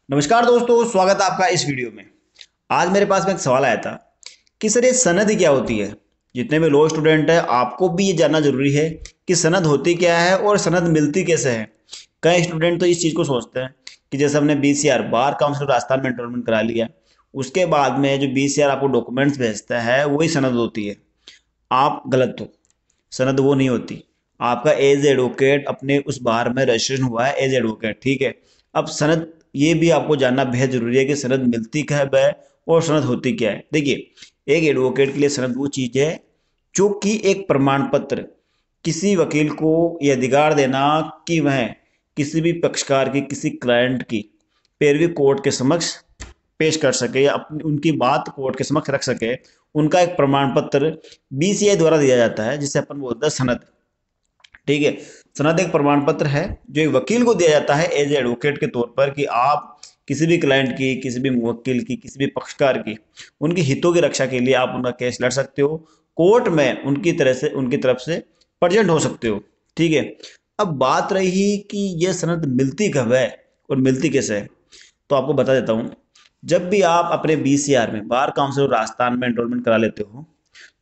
नमस्कार दोस्तों, स्वागत है आपका इस वीडियो में। आज मेरे पास में एक सवाल आया था कि सर ये सनद क्या होती है। जितने भी लॉ स्टूडेंट है आपको भी ये जानना जरूरी है कि सनद होती क्या है और सनद मिलती कैसे है। कई स्टूडेंट तो इस चीज़ को सोचते हैं कि जैसे हमने BCR बार काउंसिल राजस्थान में एनरोलमेंट करा लिया, उसके बाद में जो BCR आपको डॉक्यूमेंट्स भेजता है वही सनद होती है। आप गलत हो। सनद वो नहीं होती। आपका एज एडवोकेट अपने उस बार में रजिस्ट्रेशन हुआ है एज एडवोकेट, ठीक है। अब सनद ये भी आपको जानना बेहद जरूरी है कि सनद मिलती क्या है और सनद होती क्या है। देखिए, एक एडवोकेट के लिए सनद वो चीज़ है जो कि एक प्रमाण पत्र किसी वकील को ये अधिकार देना कि वह किसी भी पक्षकार की, किसी क्लाइंट की पैरवी कोर्ट के समक्ष पेश कर सके या अपनी उनकी बात कोर्ट के समक्ष रख सके। उनका एक प्रमाण पत्र BCI द्वारा दिया जाता है जिसे अपन बोलते हैं सनद, ठीक है। सनद एक प्रमाण पत्र है जो एक वकील को दिया जाता है एज एडवोकेट के तौर पर कि आप किसी भी क्लाइंट की, किसी भी मुवक्किल की, किसी भी पक्षकार की, उनके हितों की रक्षा के लिए आप उनका केस लड़ सकते हो कोर्ट में, उनकी तरफ से प्रेजेंट हो सकते हो, ठीक है। अब बात रही कि यह सनद मिलती कब है और मिलती कैसे है, तो आपको बता देता हूँ। जब भी आप अपने BCR में, बार काउंसिल ऑफ राजस्थान में एनरोलमेंट करा लेते हो,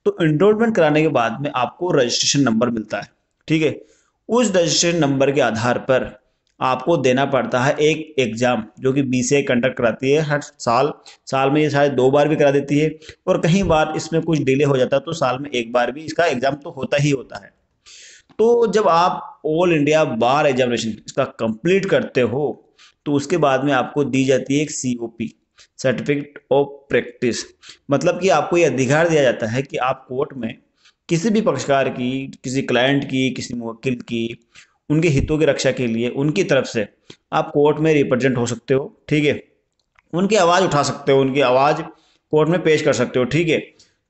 तो एनरोलमेंट कराने के बाद में आपको रजिस्ट्रेशन नंबर मिलता है, ठीक है। उस रजिस्ट्रेशन नंबर के आधार पर आपको देना पड़ता है एक एग्जाम जो कि BCI कंडक्ट कराती है हर साल। साल में ये शायद 2 बार भी करा देती है और कहीं बार इसमें कुछ डिले हो जाता है तो साल में एक बार भी इसका एग्जाम तो होता ही होता है। तो जब आप ऑल इंडिया बार एग्जामिनेशन इसका कंप्लीट करते हो तो उसके बाद में आपको दी जाती है एक COP, सर्टिफिकेट ऑफ प्रैक्टिस। मतलब कि आपको ये अधिकार दिया जाता है कि आप कोर्ट में किसी भी पक्षकार की, किसी क्लाइंट की, किसी मुवक्किल की, उनके हितों की रक्षा के लिए उनकी तरफ से आप कोर्ट में रिप्रेजेंट हो सकते हो, ठीक है। उनकी आवाज़ उठा सकते हो, उनकी आवाज़ कोर्ट में पेश कर सकते हो, ठीक है।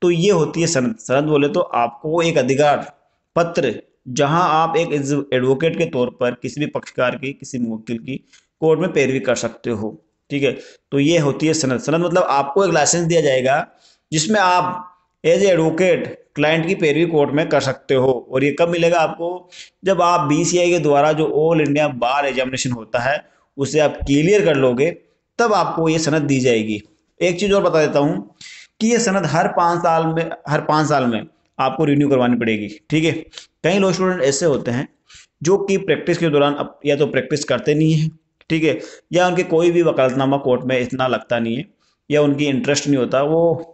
तो ये होती है सनद। सनद बोले तो आपको एक अधिकार पत्र जहां आप एक एडवोकेट के तौर पर किसी भी पक्षकार की, किसी मुवक्किल की कोर्ट में पैरवी कर सकते हो, ठीक है। तो ये होती है सनद। सनद मतलब आपको एक लाइसेंस दिया जाएगा जिसमें आप एज ए एडवोकेट क्लाइंट की पैरवी कोर्ट में कर सकते हो। और ये कब मिलेगा आपको? जब आप BCI के द्वारा जो ऑल इंडिया बार एग्जामिनेशन होता है उसे आप क्लियर कर लोगे, तब आपको ये सनद दी जाएगी। एक चीज़ और बता देता हूँ कि ये सनद हर 5 साल में आपको रिन्यू करवानी पड़ेगी, ठीक है। कई लॉ स्टूडेंट ऐसे होते हैं जो कि प्रैक्टिस के दौरान या तो प्रैक्टिस करते नहीं है, ठीक है, या उनके कोई भी वकालतनामा कोर्ट में इतना लगता नहीं है, या उनकी इंटरेस्ट नहीं होता, वो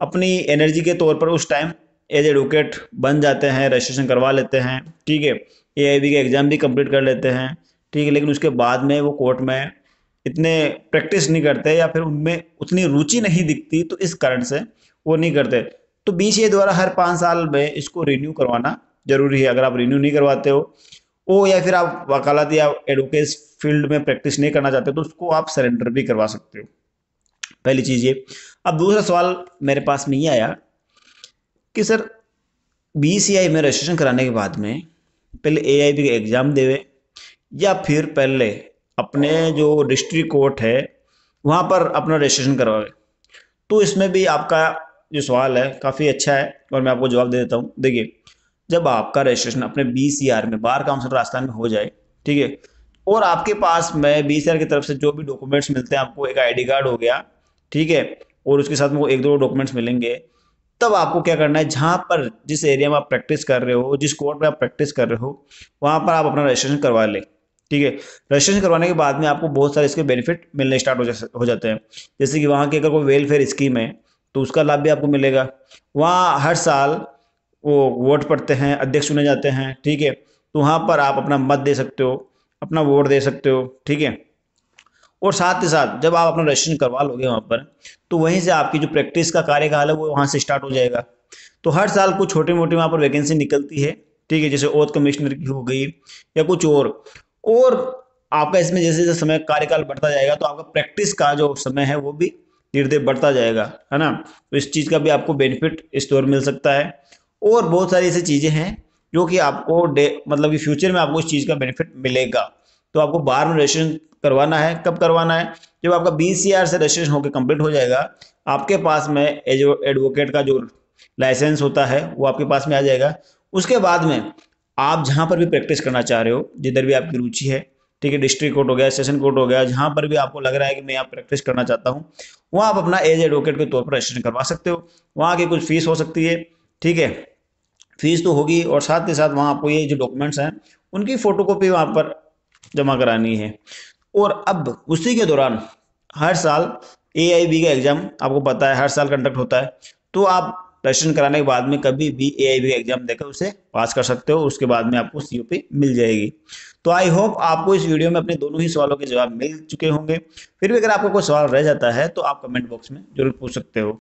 अपनी एनर्जी के तौर पर उस टाइम एज एडवोकेट बन जाते हैं, रजिस्ट्रेशन करवा लेते हैं, ठीक है, AIB के एग्ज़ाम भी कंप्लीट कर लेते हैं, ठीक है, लेकिन उसके बाद में वो कोर्ट में इतने प्रैक्टिस नहीं करते या फिर उनमें उतनी रुचि नहीं दिखती, तो इस कारण से वो नहीं करते। तो BCI द्वारा हर 5 साल में इसको रिन्यू करवाना जरूरी है। अगर आप रिन्यू नहीं करवाते हो ओ या फिर आप वकालत या एडवोकेट फील्ड में प्रैक्टिस नहीं करना चाहते तो उसको आप सरेंडर भी करवा सकते हो। पहली चीज़ ये। अब दूसरा सवाल मेरे पास में ये आया कि सर BCI में रजिस्ट्रेशन कराने के बाद में पहले AIB का एग्ज़ाम देवे या फिर पहले अपने जो डिस्ट्रिक्ट कोर्ट है वहाँ पर अपना रजिस्ट्रेशन करवावे। तो इसमें भी आपका जो सवाल है काफ़ी अच्छा है और मैं आपको जवाब दे देता हूँ। देखिए, जब आपका रजिस्ट्रेशन अपने BCR में, बार काउंसिल राजस्थान में हो जाए, ठीक है, और आपके पास में BCR की तरफ से जो भी डॉक्यूमेंट्स मिलते हैं, आपको एक ID कार्ड हो गया, ठीक है, और उसके साथ में वो 1-2 डॉक्यूमेंट्स मिलेंगे, तब आपको क्या करना है, जहाँ पर जिस एरिया में आप प्रैक्टिस कर रहे हो, जिस कोर्ट में आप प्रैक्टिस कर रहे हो, वहाँ पर आप अपना रजिस्ट्रेशन करवा लें, ठीक है। रजिस्ट्रेशन करवाने के बाद में आपको बहुत सारे इसके बेनिफिट मिलने स्टार्ट हो जाते हैं। जैसे कि वहाँ की अगर कोई वेलफेयर स्कीम है तो उसका लाभ भी आपको मिलेगा। वहाँ हर साल वो वोट पड़ते हैं, अध्यक्ष चुने जाते हैं, ठीक है, तो वहाँ पर आप अपना मत दे सकते हो, अपना वोट दे सकते हो, ठीक है। और साथ ही साथ जब आप अपना रजिस्ट्रेशन करवा लोगे वहाँ पर, तो वहीं से आपकी जो प्रैक्टिस का कार्यकाल है वो वहाँ से स्टार्ट हो जाएगा। तो हर साल कुछ छोटी मोटी वहाँ पर वैकेंसी निकलती है, ठीक है, जैसे ओथ कमिश्नर की हो गई या कुछ और आपका इसमें जैसे जैसे समय कार्यकाल बढ़ता जाएगा तो आपका प्रैक्टिस का जो समय है वो भी धीरे धीरे बढ़ता जाएगा, है ना। तो इस चीज़ का भी आपको बेनिफिट इस दौर मिल सकता है। और बहुत सारी ऐसी चीज़ें हैं जो कि आपको मतलब कि फ्यूचर में आपको इस चीज़ का बेनिफिट मिलेगा। तो आपको बार में रजिस्ट्रेशन करवाना है। कब करवाना है? जब आपका BCR से रजिस्ट्रेशन होकर कंप्लीट हो जाएगा, आपके पास में एडवोकेट का जो लाइसेंस होता है वो आपके पास में आ जाएगा। उसके बाद में आप जहाँ पर भी प्रैक्टिस करना चाह रहे हो, जिधर भी आपकी रुचि है, ठीक है, डिस्ट्रिक्ट कोर्ट हो गया, सेशन कोर्ट हो गया, जहां पर भी आपको लग रहा है कि मैं यहाँ प्रैक्टिस करना चाहता हूँ, वहाँ आप अपना एज एडवोकेट के तौर पर रजिस्ट्रेशन करवा सकते हो। वहाँ की कुछ फीस हो सकती है, ठीक है, फीस तो होगी, और साथ ही साथ वहाँ आपको ये जो डॉक्यूमेंट्स हैं उनकी फोटोकॉपी वहाँ पर जमा करानी है। और अब उसी के दौरान हर साल AIB का एग्जाम आपको पता है हर साल कंडक्ट होता है, तो आप रजिस्ट्रेशन कराने के बाद में कभी भी AIB का एग्जाम देकर उसे पास कर सकते हो, उसके बाद में आपको COP मिल जाएगी। तो आई होप आपको इस वीडियो में अपने दोनों ही सवालों के जवाब मिल चुके होंगे। फिर भी अगर आपको कोई सवाल रह जाता है तो आप कमेंट बॉक्स में जरूर पूछ सकते हो।